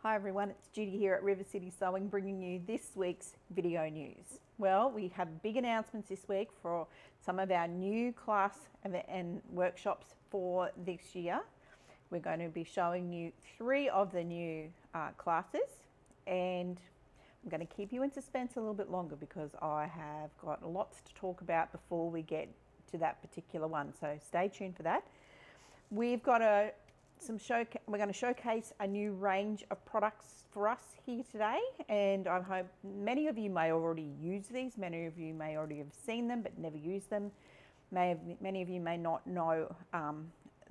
Hi everyone, it's Judy here at River City Sewing bringing you this week's video news. Well, we have big announcements this week for some of our new class and workshops for this year. We're going to be showing you 3 of the new classes, and I'm going to keep you in suspense a little bit longer because I have got lots to talk about before we get to that particular one, so stay tuned for that. We've got we're going to showcase a new range of products for us here today, and I hope many of you may already use these. Many of you may already have seen them but never used them. Many of you may not know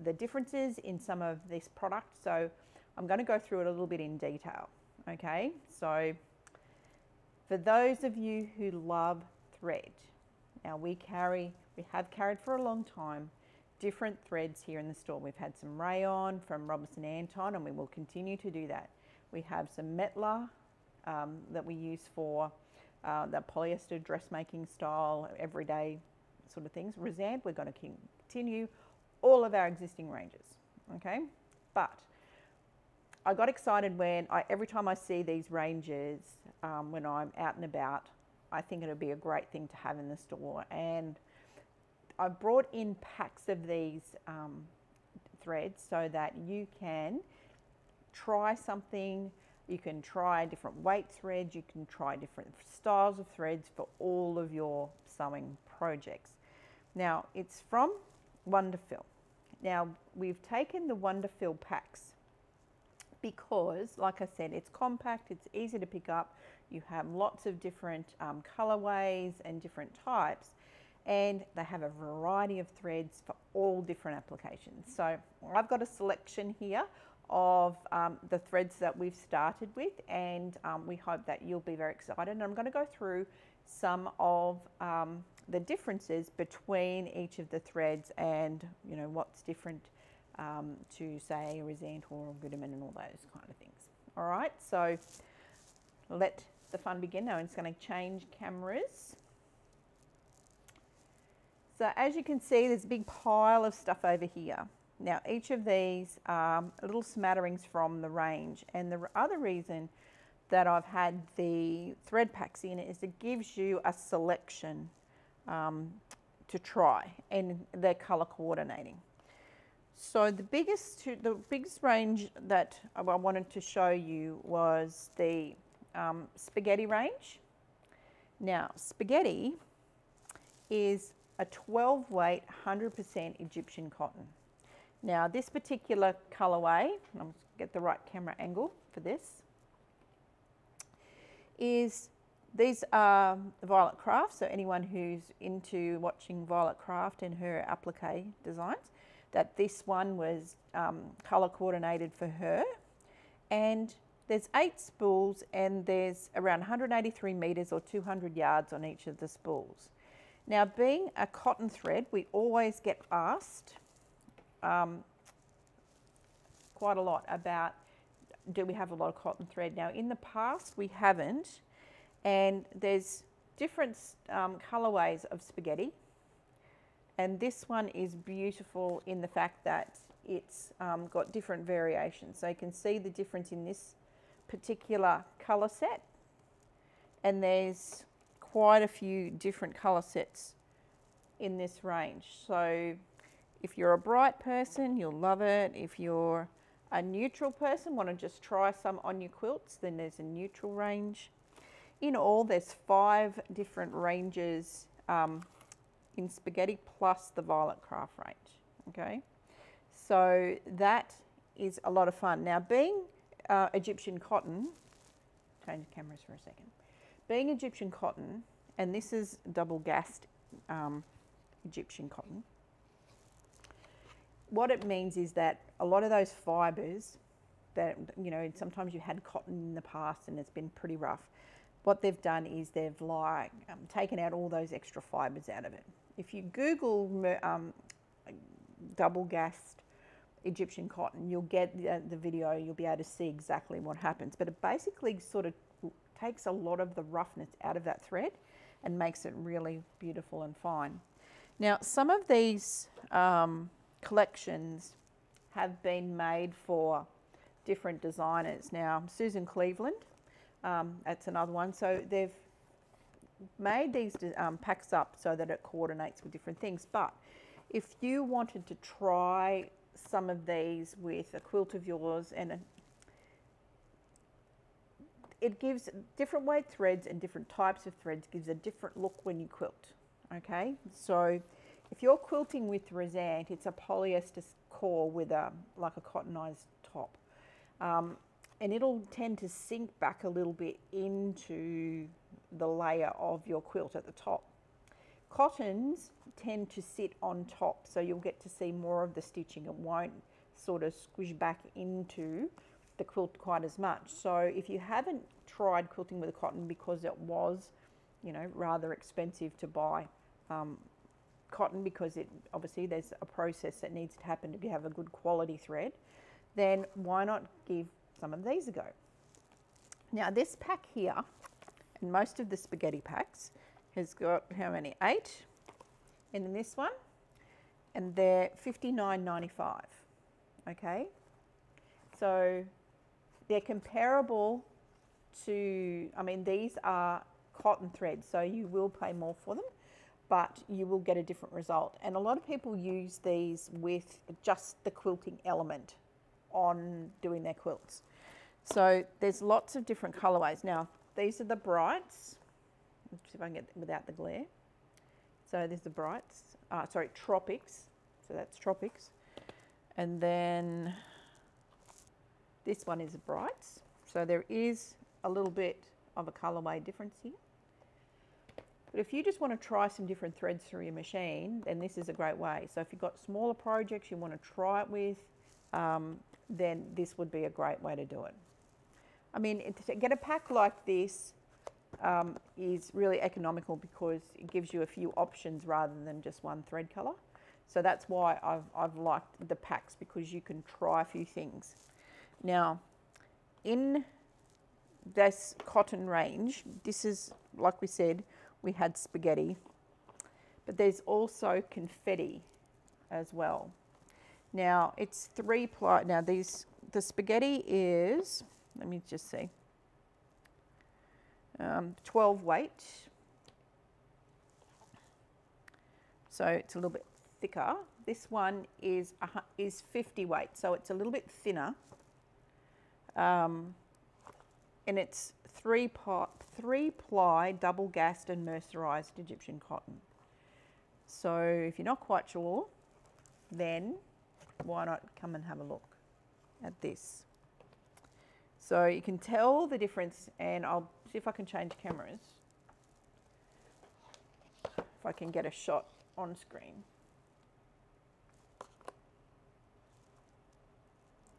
the differences in some of this product, so I'm going to go through it a little bit in detail. Okay, so for those of you who love thread, now we have carried for a long time different threads here in the store. We've had some rayon from Robinson Anton, and we will continue to do that. We have some Metla that we use for the polyester dressmaking style, everyday sort of things. Razant, we're going to continue all of our existing ranges, okay? But I got excited when every time I see these ranges when I'm out and about, I think it'll be a great thing to have in the store. And I brought in packs of these threads so that you can try something. You can try different weight threads, you can try different styles of threads for all of your sewing projects. Now, it's from Wonderfill. Now, we've taken the Wonderfill packs because, like I said, it's compact, it's easy to pick up, you have lots of different colorways and different types, and they have a variety of threads for all different applications. So I've got a selection here of the threads that we've started with, and we hope that you'll be very excited. And I'm going to go through some of the differences between each of the threads and, you know, what's different to, say, a Razant or a Gutermann and all those kind of things. All right, so let the fun begin now. I'm just going to change cameras. So as you can see, there's a big pile of stuff over here. Now, each of these are little smatterings from the range, and the other reason that I've had the thread packs in is it gives you a selection to try, and they're color coordinating. So the biggest range that I wanted to show you was the spaghetti range. Now, spaghetti is a 12 weight 100% Egyptian cotton. Now, this particular colorway, I'll get the right camera angle for this, these are Violet Craft. So anyone who's into watching Violet Craft and her applique designs, that this one was color coordinated for her. And there's 8 spools, and there's around 183 meters or 200 yards on each of the spools. Now, being a cotton thread, we always get asked quite a lot about, do we have a lot of cotton thread? Now, in the past, we haven't, and there's different colorways of spaghetti, and this one is beautiful in the fact that it's got different variations. So you can see the difference in this particular color set, and there's quite a few different color sets in this range. So if you're a bright person, you'll love it. If you're a neutral person, want to just try some on your quilts, then there's a neutral range. In all, there's 5 different ranges in spaghetti plus the Violet Craft range. Okay, so that is a lot of fun. Now, being Egyptian cotton, change the cameras for a second. Being Egyptian cotton, and this is double gassed Egyptian cotton, what it means is that a lot of those fibres that, you know, sometimes you had cotton in the past and it's been pretty rough, what they've done is they've like taken out all those extra fibres out of it. If you Google double gassed Egyptian cotton, you'll get the video, you'll be able to see exactly what happens. But it basically sort of takes a lot of the roughness out of that thread and makes it really beautiful and fine. Now, some of these collections have been made for different designers. Now, Susan Cleveland, that's another one. So they've made these packs up so that it coordinates with different things. But if you wanted to try some of these with a quilt of yours, and it gives different weight threads and different types of threads, gives a different look when you quilt. Okay, so if you're quilting with Resant, it's a polyester core with like a cottonized top, and it'll tend to sink back a little bit into the layer of your quilt at the top. Cottons tend to sit on top, so you'll get to see more of the stitching. It won't sort of squish back into the quilt quite as much. So if you haven't tried quilting with a cotton, because it was, you know, rather expensive to buy cotton, because it obviously there's a process that needs to happen to have a good quality thread, then why not give some of these a go? Now this pack here, and most of the spaghetti packs, has got how many? 8, and in this one, and they're $59.95. Okay, so they're comparable to, I mean, these are cotton threads, so you will pay more for them, but you will get a different result. And a lot of people use these with just the quilting element on doing their quilts. So there's lots of different colorways. Now, these are the brights. Let's see if I can get them without the glare. So there's the brights, sorry, tropics. So that's tropics. And then this one is the brights. So there is a little bit of a colorway difference here. But if you just want to try some different threads through your machine, then this is a great way. So if you've got smaller projects you want to try it with, then this would be a great way to do it. I mean, to get a pack like this is really economical because it gives you a few options rather than just one thread color. So that's why I've liked the packs, because you can try a few things. Now, in this cotton range, this is, like we said, we had spaghetti, but there's also confetti as well. Now it's 3-ply. Now the spaghetti is, let me just see, 12 weight. So it's a little bit thicker. This one is 50 weight, so it's a little bit thinner. And it's 3-ply double gassed and mercerized Egyptian cotton. So if you're not quite sure, then why not come and have a look at this? So you can tell the difference, and I'll see if I can change cameras, if I can get a shot on screen.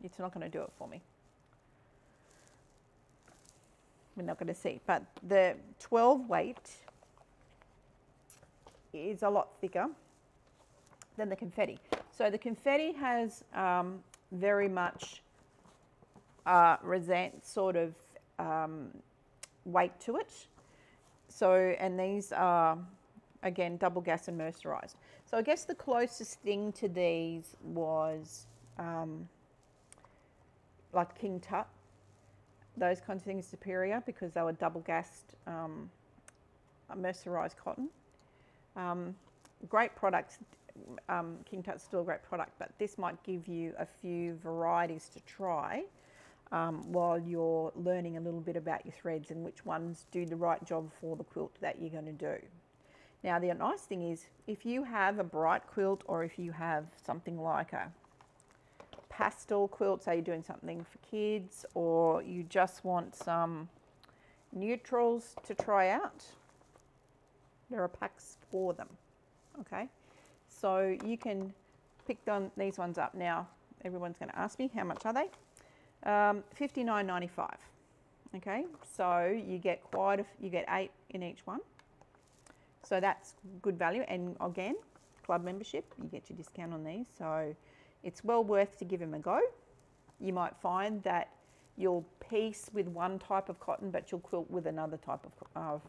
It's not going to do it for me. We're not going to see, but the 12 weight is a lot thicker than the confetti. So the confetti has very much Resant sort of weight to it. So, and these are, again, double gas and mercerized. So I guess the closest thing to these was like King Tut, those kinds of things, Superior, because they were double gassed mercerized cotton. Great products. King Tut's still a great product, but this might give you a few varieties to try while you're learning a little bit about your threads and which ones do the right job for the quilt that you're going to do. Now the nice thing is, if you have a bright quilt, or if you have something like a pastel quilt, say you're doing something for kids, or you just want some neutrals to try out, there are packs for them. Okay, so you can pick these ones up. Now everyone's going to ask me, how much are they? $59.95. Okay, so you get you get 8 in each one, so that's good value. And again, club membership, you get your discount on these, so it's well worth to give them a go. You might find that you'll piece with one type of cotton, but you'll quilt with another type of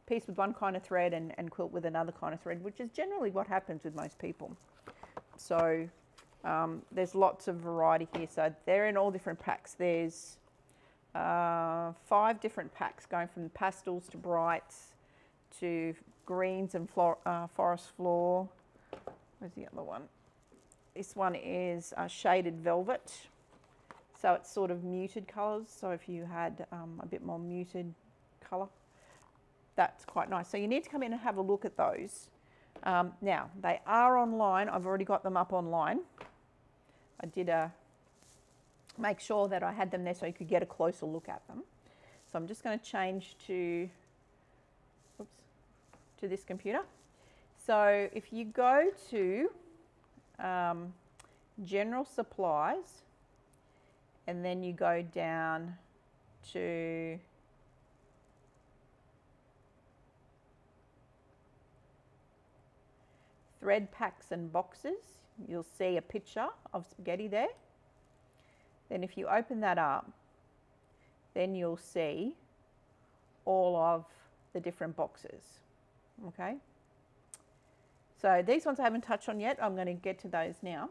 piece with one kind of thread and quilt with another kind of thread, which is generally what happens with most people. So There's lots of variety here, so they're in all different packs. There's 5 different packs going from pastels to brights to greens and forest floor. Where's the other one? This one is shaded velvet, so it's sort of muted colours. So if you had a bit more muted colour, that's quite nice. So you need to come in and have a look at those. Now, they are online. I've already got them up online. I did make sure that I had them there so you could get a closer look at them. So I'm just going to change to this computer. So if you go to General Supplies, and then you go down to Thread Packs and Boxes, you'll see a picture of spaghetti there. Then if you open that up, then you'll see all of the different boxes. Okay, so these ones I haven't touched on yet. I'm going to get to those now.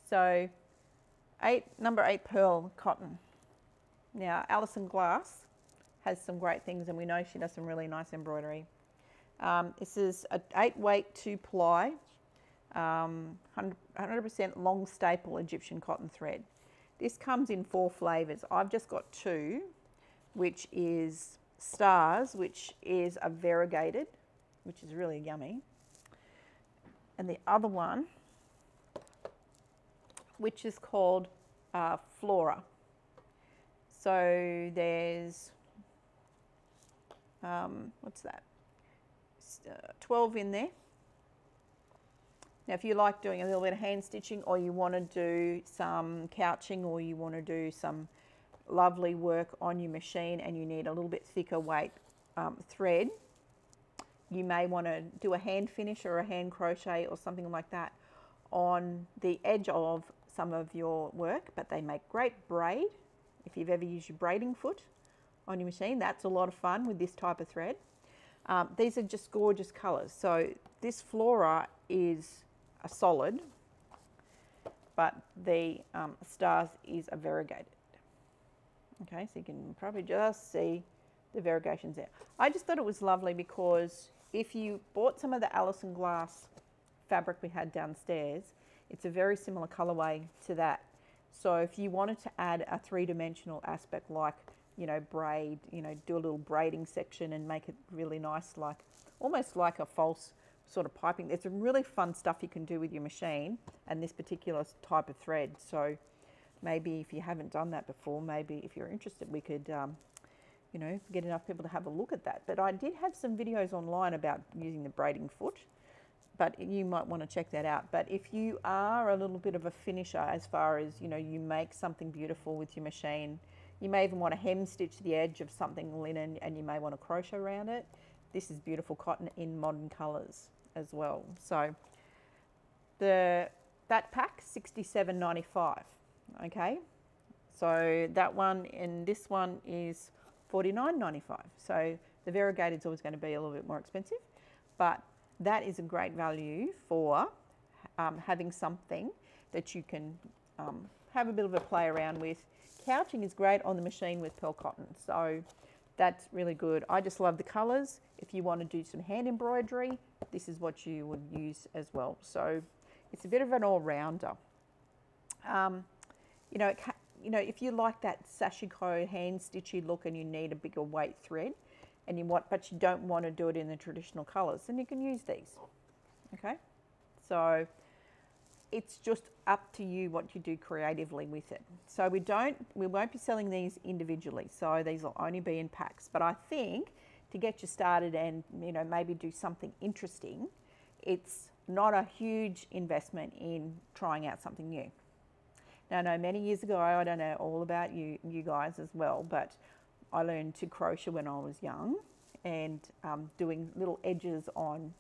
So number 8 pearl cotton. Now Alison Glass has some great things, and we know she does some really nice embroidery. This is a 8-weight 2-ply 100% long staple Egyptian cotton thread. This comes in 4 flavours. I've just got 2, which is Stars, which is a variegated, which is really yummy, and the other one, which is called Flora. So there's what's that? 12 in there. Now, if you like doing a little bit of hand stitching, or you want to do some couching, or you want to do some lovely work on your machine and you need a little bit thicker weight thread, you may want to do a hand finish or a hand crochet or something like that on the edge of some of your work, but they make great braid. If you've ever used your braiding foot on your machine, that's a lot of fun with this type of thread. These are just gorgeous colours. So this Flora is a solid, but the Stars is a variegated. Okay, so you can probably just see the variegations there. I just thought it was lovely because if you bought some of the Alison Glass fabric we had downstairs, it's a very similar colourway to that. So if you wanted to add a 3-dimensional aspect, like, you know, braid, you know, do a little braiding section and make it really nice, like almost like a false sort of piping. There's some really fun stuff you can do with your machine and this particular type of thread. So maybe if you haven't done that before, maybe if you're interested, we could, you know, get enough people to have a look at that. But I did have some videos online about using the braiding foot, but you might want to check that out. But if you are a little bit of a finisher, as far as, you know, you make something beautiful with your machine, you may even want to hem stitch the edge of something linen, and you may want to crochet around it. This is beautiful cotton in modern colours as well. So that pack, $67.95. Okay, so that one and this one is $49.95. So the variegated is always going to be a little bit more expensive, but that is a great value for having something that you can have a bit of a play around with. Couching is great on the machine with pearl cotton, so that's really good. I just love the colours. If you want to do some hand embroidery, this is what you would use as well. So it's a bit of an all-rounder. You know, if you like that sashiko hand stitchy look and you need a bigger weight thread, and but you don't want to do it in the traditional colours, then you can use these. Okay, so it's just up to you what you do creatively with it. So we won't be selling these individually. So these will only be in packs. But I think to get you started and, you know, maybe do something interesting, it's not a huge investment in trying out something new. Now, I know many years ago, I don't know all about you guys as well, but I learned to crochet when I was young, and doing little edges on,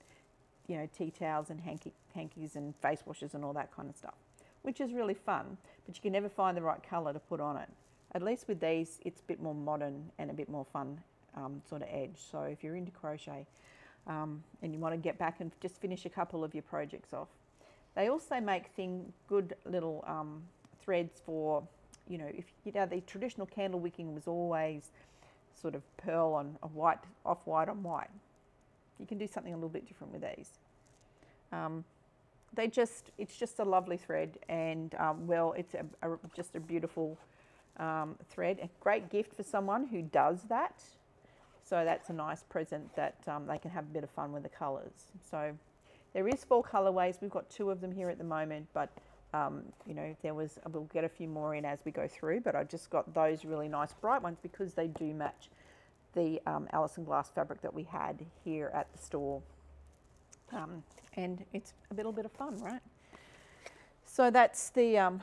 you know, tea towels and hankies and face washes and all that kind of stuff, which is really fun, but you can never find the right colour to put on it. At least with these, it's a bit more modern and a bit more fun sort of edge. So if you're into crochet and you want to get back and just finish a couple of your projects off, They also make good little threads for, you know, if you know the traditional candle wicking was always sort of pearl on a white, off white on white. You can do something a little bit different with these. It's just a lovely thread, and well, it's just a beautiful thread. A great gift for someone who does that. So that's a nice present that they can have a bit of fun with the colours. So there is 4 colourways. We've got 2 of them here at the moment, but you know, we'll get a few more in as we go through, but I just got those really nice bright ones because they do match the Alison Glass fabric that we had here at the store. And it's a little bit of fun, right? So that's the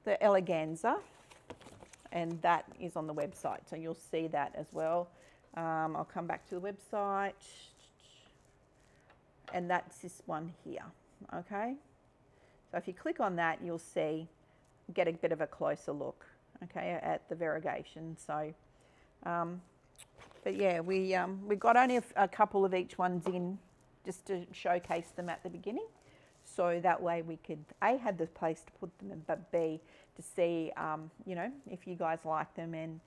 eleganza, and that is on the website, so you'll see that as well. I'll come back to the website, and that's this one here, okay? So if you click on that, you'll get a bit of a closer look, okay, at the variegation. So, but yeah, we got only a couple of each ones in just to showcase them at the beginning. So that way we could, A, have the place to put them in, but B, to see, you know, if you guys like them, and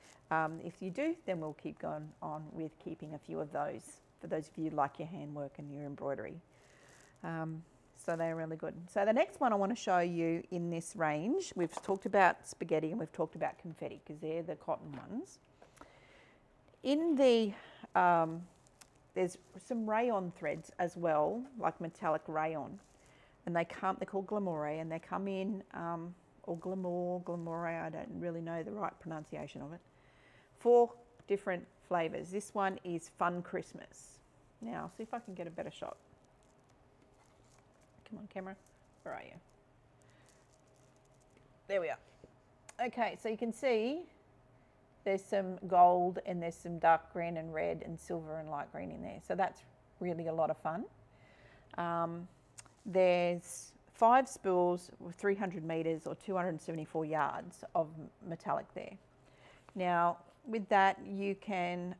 if you do, then we'll keep going on with keeping a few of those for those of you who like your handwork and your embroidery. So they're really good. So the next one I want to show you in this range, we've talked about spaghetti and we've talked about confetti because they're the cotton ones. In the, there's some rayon threads as well, like metallic rayon, and they're called glamour, and they come in, or glamour, I don't really know the right pronunciation of it. 4 different flavours. This one is Fun Christmas. Now, I'll see if I can get a better shot. Come on, camera. Where are you? There we are. Okay, so you can see there's some gold and there's some dark green and red and silver and light green in there. So that's really a lot of fun. There's 5 spools with 300 metres or 274 yards of metallic there. Now, with that, you can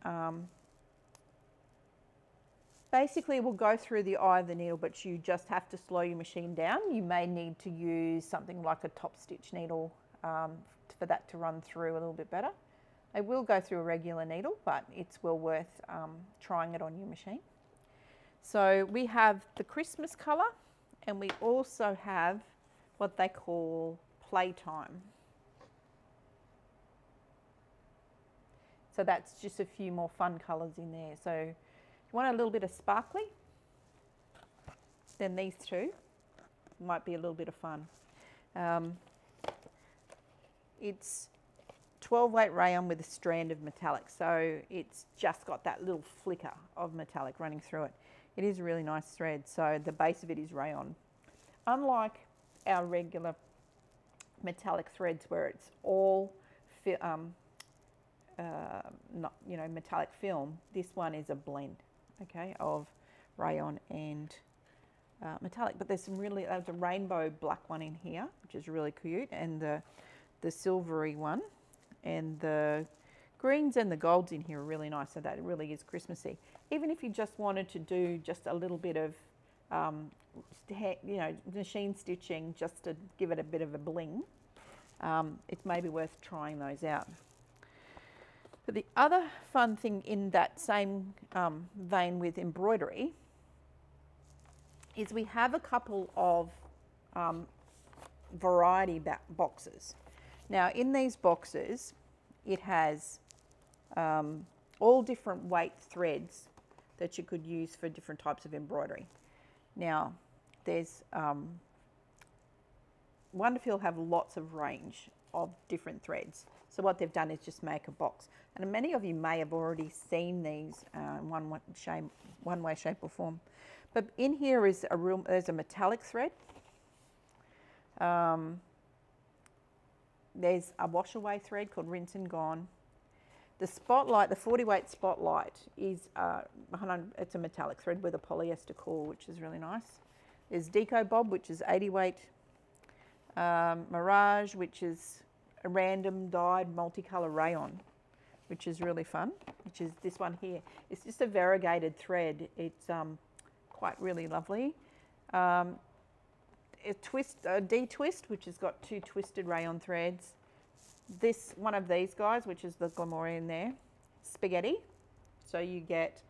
basically we'll go through the eye of the needle, but you just have to slow your machine down. You may need to use something like a top stitch needle for that to run through a little bit better. I will go through a regular needle, but it's well worth trying it on your machine. So we have the Christmas colour, and we also have what they call playtime. So that's just a few more fun colours in there. So if you want a little bit of sparkly, then these 2 might be a little bit of fun. It's 12 weight rayon with a strand of metallic, so it's just got that little flicker of metallic running through it. It is a really nice thread, so the base of it is rayon. Unlike our regular metallic threads where it's all not, you know, metallic film, this one is a blend, okay, of rayon and metallic. But there's a rainbow black one in here, which is really cute, and the silvery one, and the greens and the golds in here are really nice, so that really is Christmassy. Even if you just wanted to do just a little bit of, you know, machine stitching just to give it a bit of a bling, it may be worth trying those out. But the other fun thing in that same vein with embroidery is we have a couple of variety boxes. Now in these boxes it has all different weight threads that you could use for different types of embroidery. Now there's Wonderful have lots of range of different threads. So what they've done is just make a box. And many of you may have already seen these in one way, shape or form. But in here is there's a metallic thread. There's a wash away thread called Rinse and Gone. The spotlight, the 40 weight spotlight is it's a metallic thread with a polyester core, which is really nice. There's Deco Bob, which is 80 weight. Mirage, which is a random dyed multicolour rayon, which is really fun, which is this one here. It's just a variegated thread. It's quite really lovely. a D-twist, which has got 2 twisted rayon threads. This one of these guys, which is the Glamour in there, spaghetti. So you get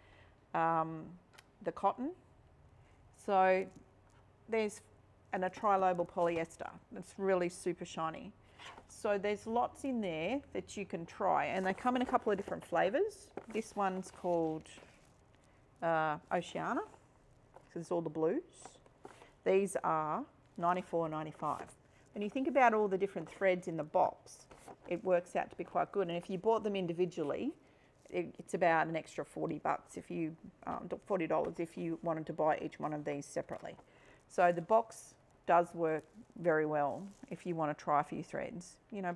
the cotton. So there's a trilobal polyester. It's really super shiny. So there's lots in there that you can try, and they come in a couple of different flavors. This one's called Oceana, so it's all the blues. These are $94.95. When you think about all the different threads in the box, it works out to be quite good. And if you bought them individually, it's about an extra $40 if you $40 if you wanted to buy each one of these separately. So the box does work very well if you want to try a few threads. You know,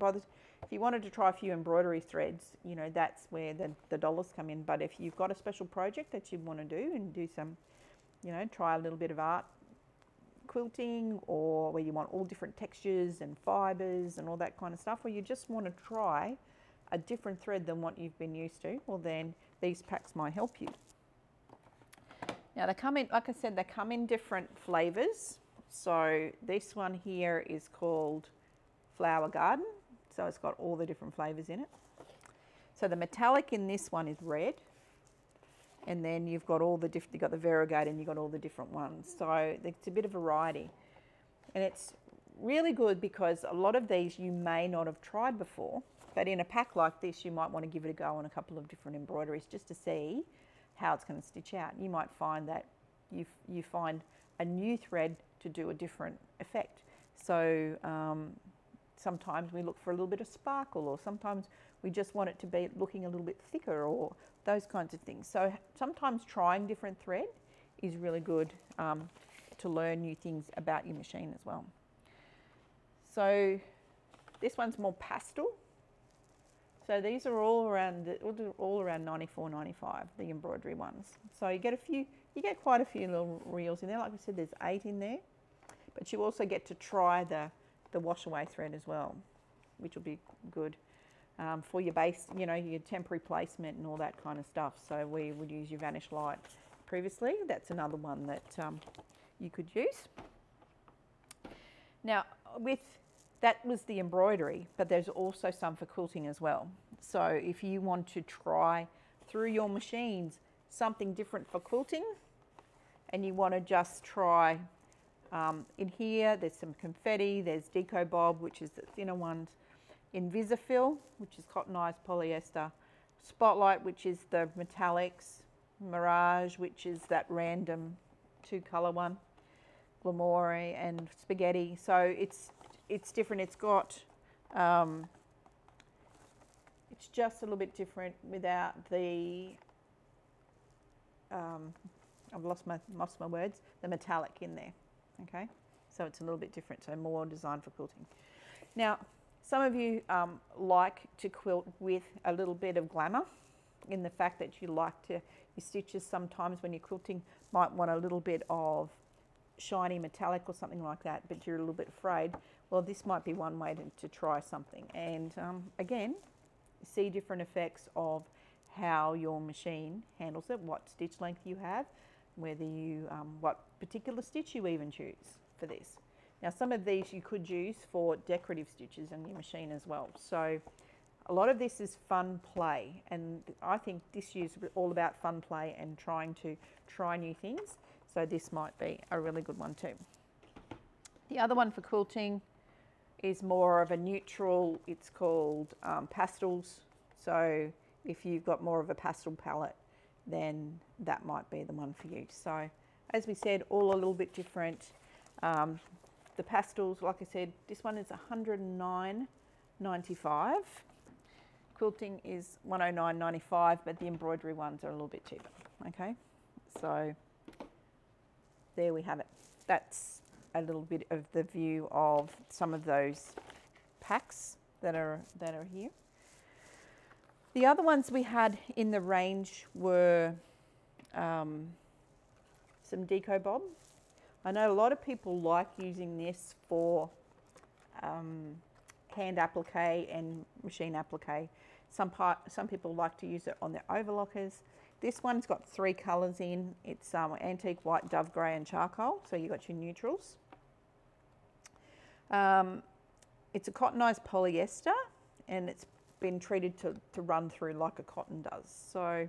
if you wanted to try a few embroidery threads, you know, that's where the dollars come in. But if you've got a special project that you want to do and do some, you know, try a little bit of art quilting, or where you want all different textures and fibers and all that kind of stuff, or you just want to try a different thread than what you've been used to, well then these packs might help you. Now they come in, like I said, they come in different flavors. So this one here is called Flower Garden. So it's got all the different flavors in it. So the metallic in this one is red. And then you've got all the different, you've got the variegated and you've got all the different ones. So it's a bit of variety. And it's really good because a lot of these you may not have tried before, but in a pack like this, you might want to give it a go on a couple of different embroideries just to see how it's going to stitch out. You might find that you find a new thread to do a different effect. So sometimes we look for a little bit of sparkle, or sometimes we just want it to be looking a little bit thicker, or those kinds of things. So sometimes trying different thread is really good to learn new things about your machine as well. So this one's more pastel. So these are all around $94.95, the embroidery ones. So you get quite a few little reels in there. Like I said, there's 8 in there, but you also get to try the wash away thread as well, which will be good for your base, you know, your temporary placement and all that kind of stuff. So we would use your Vanish Light previously. That's another one that you could use. Now that was the embroidery, but there's also some for quilting as well. So if you want to try through your machines something different for quilting, and you want to just try, in here there's some confetti, there's Deco Bob, which is the thinner ones, Invisifil, which is cottonized polyester, Spotlight, which is the metallics, Mirage, which is that random 2-color one, Glamour and Spaghetti. So it's different. It's got, it's just a little bit different without the, I've lost my words, the metallic in there, okay? So it's a little bit different, so more designed for quilting. Now, some of you like to quilt with a little bit of glamour, in the fact that you like to, your stitches sometimes when you're quilting might want a little bit of shiny metallic or something like that, but you're a little bit afraid. Well, this might be one way to try something. And again, see different effects of how your machine handles it, what stitch length you have, whether you, what particular stitch you even choose for this. Now, some of these you could use for decorative stitches on your machine as well. So a lot of this is fun play, and I think this year's all about fun play and trying to try new things. So this might be a really good one too. The other one for quilting is more of a neutral. It's called pastels. So if you've got more of a pastel palette, then that might be the one for you. So as we said, all a little bit different. The pastels, like I said, this one is $109.95. Quilting is $109.95, but the embroidery ones are a little bit cheaper. Okay, so there we have it. That's a little bit of the view of some of those packs that are here. The other ones we had in the range were some Deco Bob. I know a lot of people like using this for hand applique and machine applique. Some people like to use it on their overlockers. This one's got 3 colours in. It's antique white, dove grey and charcoal. So you've got your neutrals. It's a cottonized polyester, and it's been treated to run through like a cotton does. So,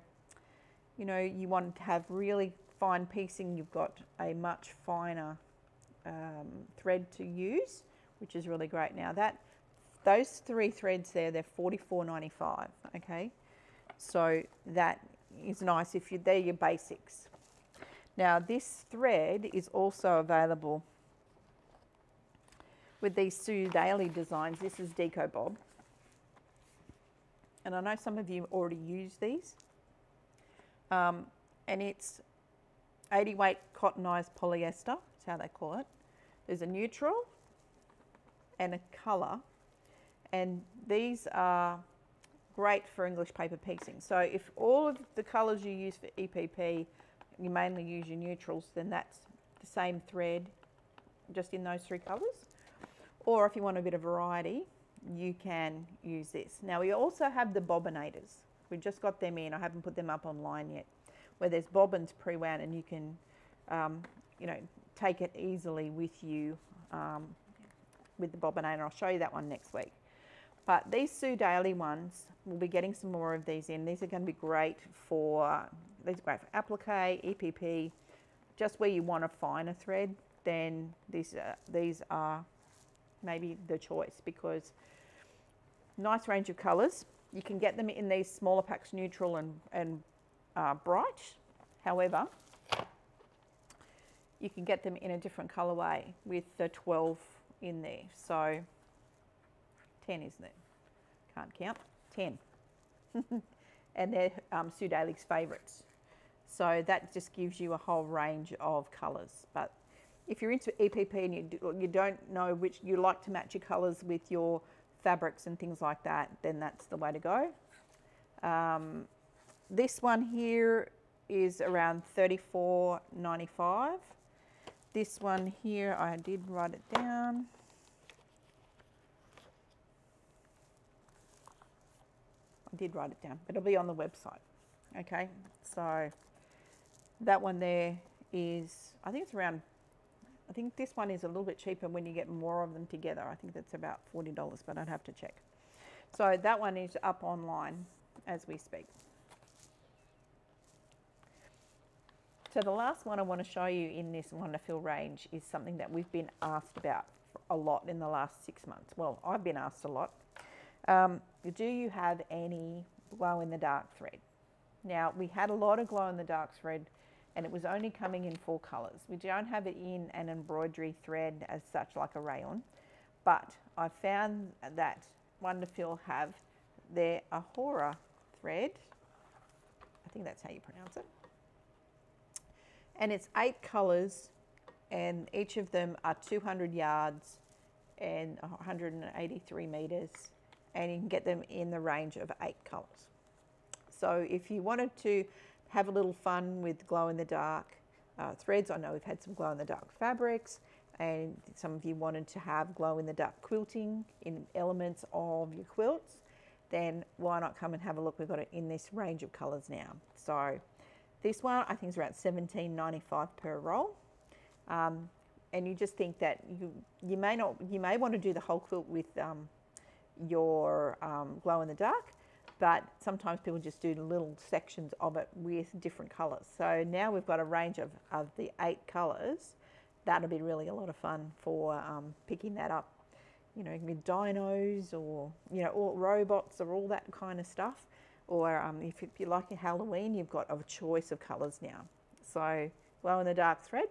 you know, you want to have really fine piecing, you've got a much finer thread to use, which is really great. Now those 3 threads there, they're $44.95, okay? So that is nice if they're your basics. Now this thread is also available with these Sue Daly designs. This is Deco Bob. And I know some of you already use these. And it's 80 weight cottonized polyester, that's how they call it. There's a neutral and a colour. And these are great for English paper piecing. So if all of the colours you use for EPP, you mainly use your neutrals, then that's the same thread, just in those 3 colours. Or if you want a bit of variety, you can use this. Now we also have the bobbinators. We just got them in. I haven't put them up online yet, where there's bobbins pre-wound, and you can, you know, take it easily with you with the bobbinator. I'll show you that one next week. But these Sue Daly ones, we'll be getting some more of these in. These are going to be great for, these are great for applique, EPP, just where you want a finer thread. Then these are maybe the choice, because nice range of colours. You can get them in these smaller packs, neutral and bright. However, you can get them in a different colourway with the 12 in there. So 10, isn't it? Can't count. 10. And they're Sue Daly's favourites. So that just gives you a whole range of colours. But if you're into EPP and you don't know which, you like to match your colours with your fabrics and things like that, then that's the way to go. This one here is around $34.95. This one here, I did write it down. But it'll be on the website. Okay, so that one there is, I think it's around, I think this one is a little bit cheaper when you get more of them together. I think that's about $40, but I'd have to check. So that one is up online as we speak. So the last one I want to show you in this Wonderful range is something that we've been asked about a lot in the last 6 months. Well, I've been asked a lot. Do you have any glow-in-the-dark thread? Now, we had a lot of glow-in-the-dark thread, and it was only coming in 4 colours. We don't have it in an embroidery thread as such, like a rayon, but I found that Wonderful have their Ahora thread. I think that's how you pronounce it. And it's 8 colours, and each of them are 200 yards and 183 metres, and you can get them in the range of 8 colours. So if you wanted to have a little fun with glow-in-the-dark threads, I know we've had some glow-in-the-dark fabrics, and some of you wanted to have glow-in-the-dark quilting in elements of your quilts, then why not come and have a look? We've got it in this range of colours now. So this one I think is around $17.95 per roll. And you just think that you may want to do the whole quilt with your glow-in-the-dark, but sometimes people just do little sections of it with different colours. So now we've got a range of the 8 colours. That'll be really a lot of fun for picking that up, you know, with dinos, or, you know, or robots, or all that kind of stuff. Or if you like a Halloween, you've got a choice of colours now. So glow-in-the-dark thread,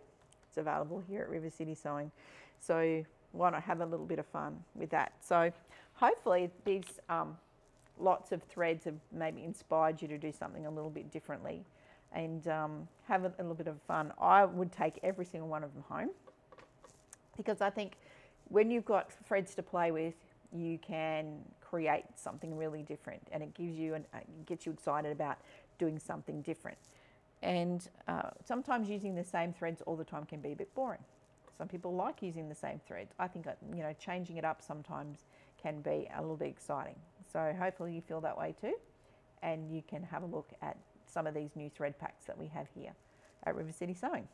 it's available here at River City Sewing. So why not have a little bit of fun with that? So hopefully these lots of threads have maybe inspired you to do something a little bit differently, and have a little bit of fun. I would take every single one of them home, because I think when you've got threads to play with, you can create something really different, and it gives you gets you excited about doing something different. And sometimes using the same threads all the time can be a bit boring. Some people like using the same threads. I think, you know, changing it up sometimes can be a little bit exciting. So hopefully you feel that way too, and you can have a look at some of these new thread packs that we have here at River City Sewing.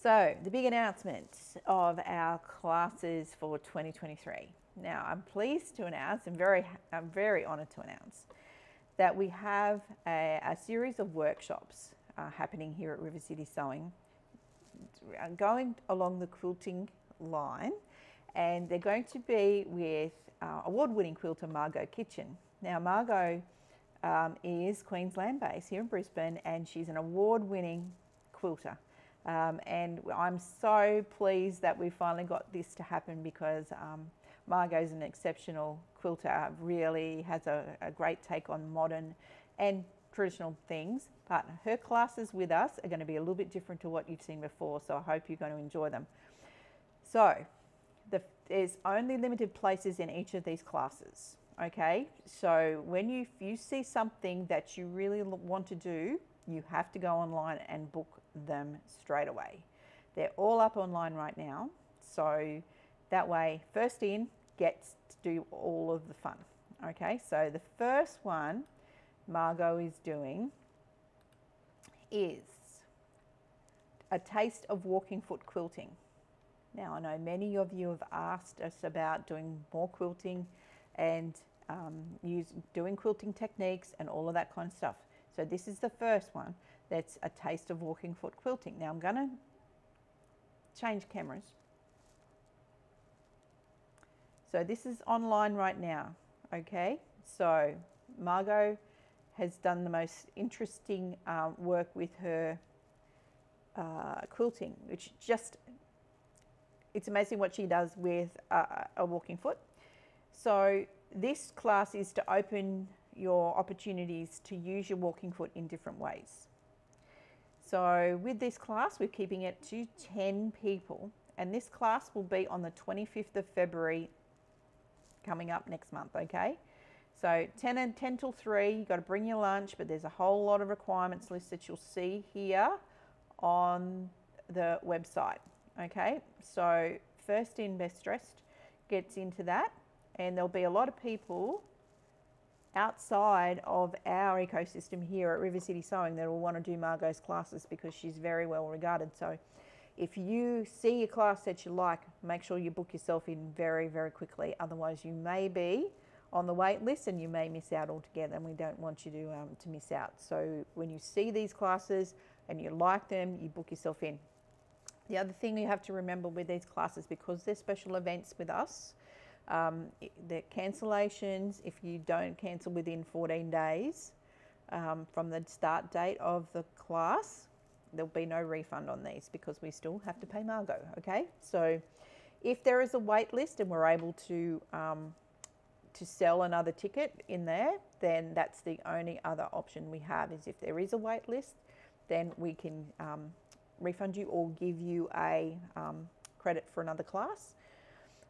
So the big announcement of our classes for 2023. Now I'm pleased to announce, I'm very honoured to announce that we have a series of workshops happening here at River City Sewing, going along the quilting line, and they're going to be with award-winning quilter Margot Kitchen. Now Margot is Queensland based here in Brisbane, and she's an award-winning quilter. And I'm so pleased that we finally got this to happen, because Margot's an exceptional quilter, really has a great take on modern and traditional things, but her classes with us are going to be a little bit different to what you've seen before, so I hope you're going to enjoy them. So there's only limited places in each of these classes, okay? So when you see something that you really want to do, you have to go online and book them straight away. They're all up online right now, so that way first in gets to do all of the fun. Okay, so the first one Margot is doing is a taste of walking foot quilting. Now I know many of you have asked us about doing more quilting and doing quilting techniques and all of that kind of stuff. So this is the first one, that's a taste of walking foot quilting. Now I'm going to change cameras. So this is online right now, okay? So Margot has done the most interesting work with her quilting, which it's amazing what she does with a walking foot. So this class is to open your opportunities to use your walking foot in different ways. So with this class, we're keeping it to 10 people, and this class will be on the 25th of February, coming up next month, okay? So 10 till 3, you've got to bring your lunch, but there's a whole lot of requirements list that you'll see here on the website, okay? So first in, best dressed gets into that, and there'll be a lot of people outside of our ecosystem here at River City Sewing that will want to do Margot's classes, because she's very well regarded. So if you see a class that you like, make sure you book yourself in very, very quickly. Otherwise you may be on the wait list and you may miss out altogether, and we don't want you to miss out. So when you see these classes and you like them, you book yourself in. The other thing you have to remember with these classes, because they're special events with us, the cancellations, if you don't cancel within 14 days from the start date of the class, there'll be no refund on these, because we still have to pay Margot, okay? So if there is a wait list and we're able to sell another ticket in there, then that's the only other option we have. Is if there is a wait list, then we can refund you or give you a credit for another class.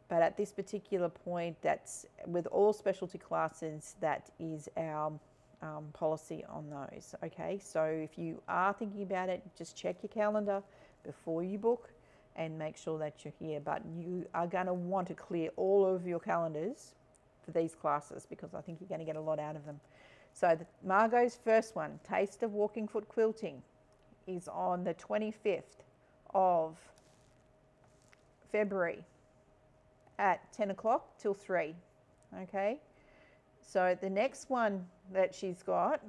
But at this particular point, that's with all specialty classes, that is our policy on those, okay? So if you are thinking about it, just check your calendar before you book and make sure that you're here. But you are going to want to clear all of your calendars for these classes, because I think you're going to get a lot out of them. So Margot's first one, Taste of Walking Foot Quilting, is on the 25th of February at 10 o'clock till 3, okay? So the next one that she's got,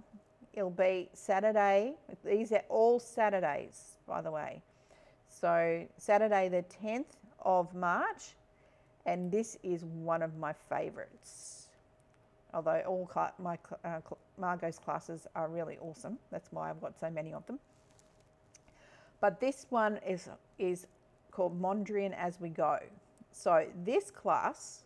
it'll be Saturday. These are all Saturdays, by the way. So Saturday the 10th of March, and this is one of my favorites. Although all Margot's classes are really awesome. That's why I've got so many of them. But this one is called Mondrian As We Go. So this class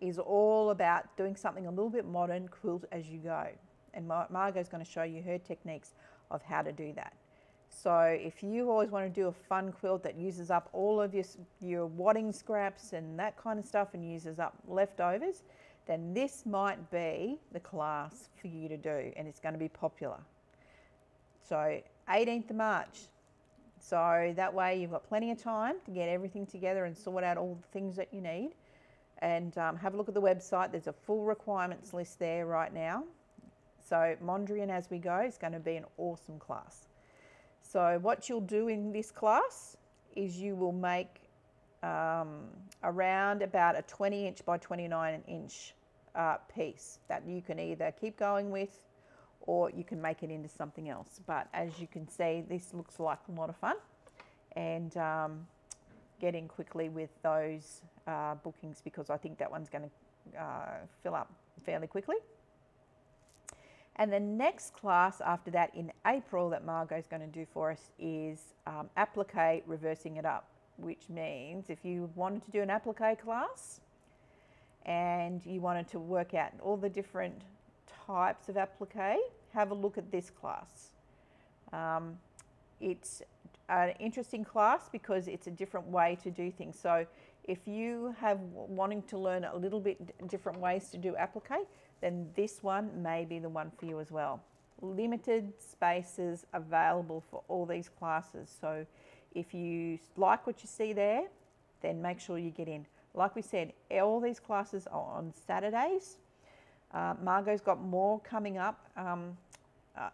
is all about doing something a little bit modern, quilt as you go. And Margot's going to show you her techniques of how to do that. So if you always want to do a fun quilt that uses up all of your wadding scraps and that kind of stuff, and uses up leftovers, then this might be the class for you to do, and it's going to be popular. So 18th of March. So that way you've got plenty of time to get everything together and sort out all the things that you need. And have a look at the website. There's a full requirements list there right now. So Mondrian As We Go is going to be an awesome class. So what you'll do in this class is you will make around about a 20-inch by 29-inch piece that you can either keep going with or you can make it into something else. But as you can see, this looks like a lot of fun, and get in quickly with those bookings, because I think that one's going to fill up fairly quickly. And the next class after that in April that Margot's going to do for us is applique reversing it up, which means if you wanted to do an applique class and you wanted to work out all the different types of applique, have a look at this class. It's an interesting class because it's a different way to do things. So if you have wanting to learn a little bit different ways to do applique, then this one may be the one for you as well. Limited spaces available for all these classes. So if you like what you see there, then make sure you get in. Like we said, all these classes are on Saturdays. Margot's got more coming up,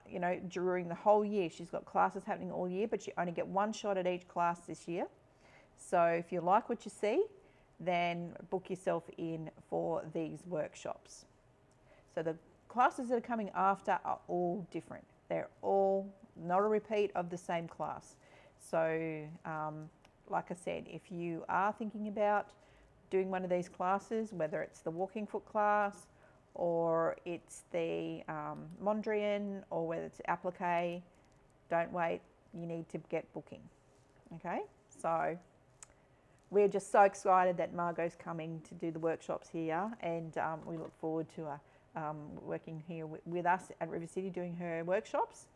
you know, during the whole year. She's got classes happening all year, but you only get one shot at each class this year. So if you like what you see, then book yourself in for these workshops. So the classes that are coming after are all different. They're all not a repeat of the same class. So like I said, if you are thinking about doing one of these classes, whether it's the walking foot class or it's the Mondrian or whether it's applique, don't wait, you need to get booking. Okay, so we're just so excited that Margot's coming to do the workshops here, and we look forward to working here with us at River City doing her workshops,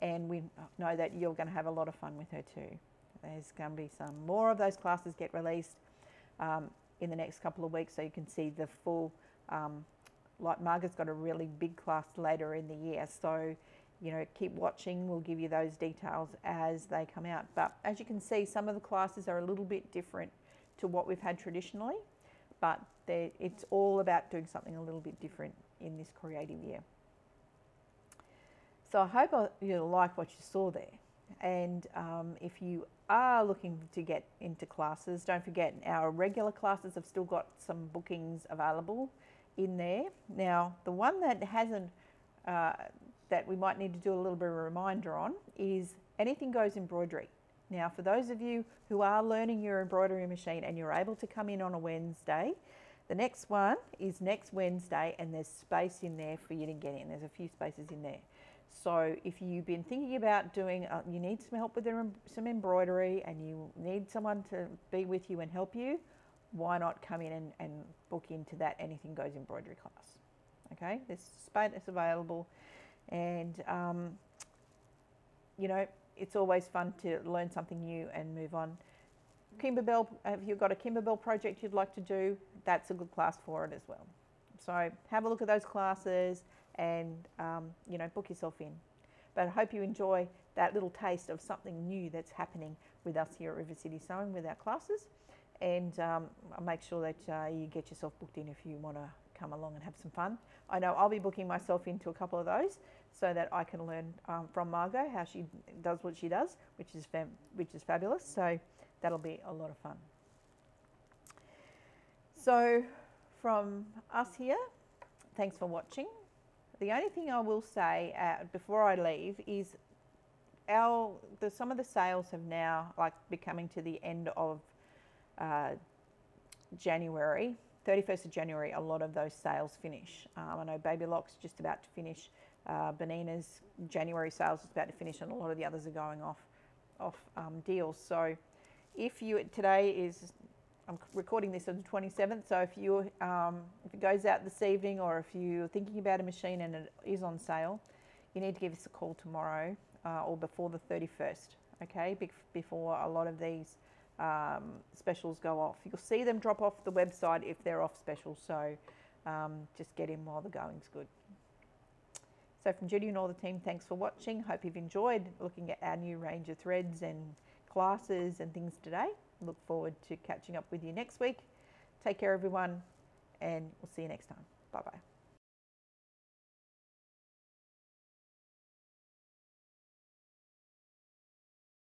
and we know that you're going to have a lot of fun with her too. There's going to be some more of those classes get released in the next couple of weeks, so you can see the full, like Margot's got a really big class later in the year, so you know, keep watching. We'll give you those details as they come out. But as you can see, some of the classes are a little bit different to what we've had traditionally, but it's all about doing something a little bit different in this creative year. So I hope you like what you saw there. And if you are looking to get into classes, don't forget our regular classes have still got some bookings available in there. Now, the one that hasn't, that we might need to do a little bit of a reminder on is Anything Goes Embroidery. Now, for those of you who are learning your embroidery machine and you're able to come in on a Wednesday, the next one is next Wednesday, and there's space in there for you to get in. There's a few spaces in there. So if you've been thinking about doing, you need some help with some embroidery and you need someone to be with you and help you, why not come in and book into that Anything Goes Embroidery class? Okay, there's space available, and you know, it's always fun to learn something new and move on. Kimberbell, if you've got a Kimberbell project you'd like to do, that's a good class for it as well. So have a look at those classes and you know, book yourself in. But I hope you enjoy that little taste of something new that's happening with us here at River City Sewing with our classes. And I'll make sure that you get yourself booked in if you want to come along and have some fun. I know I'll be booking myself into a couple of those so that I can learn from Margot how she does what she does, which is fabulous. So that'll be a lot of fun. So from us here, thanks for watching. The only thing I will say before I leave is some of the sales have now be coming to the end of January. 31st of January, a lot of those sales finish. I know Baby Lock's just about to finish. Benina's January sales is about to finish, and a lot of the others are going off deals. So if today is, I'm recording this on the 27th, so if it goes out this evening, or if you're thinking about a machine and it is on sale, you need to give us a call tomorrow or before the 31st, okay, before a lot of these specials go off. You'll see them drop off the website if they're off special, so just get in while the going's good. So from Judy and all the team, thanks for watching. Hope you've enjoyed looking at our new range of threads and classes and things today. Look forward to catching up with you next week. Take care, everyone, and we'll see you next time. Bye-bye.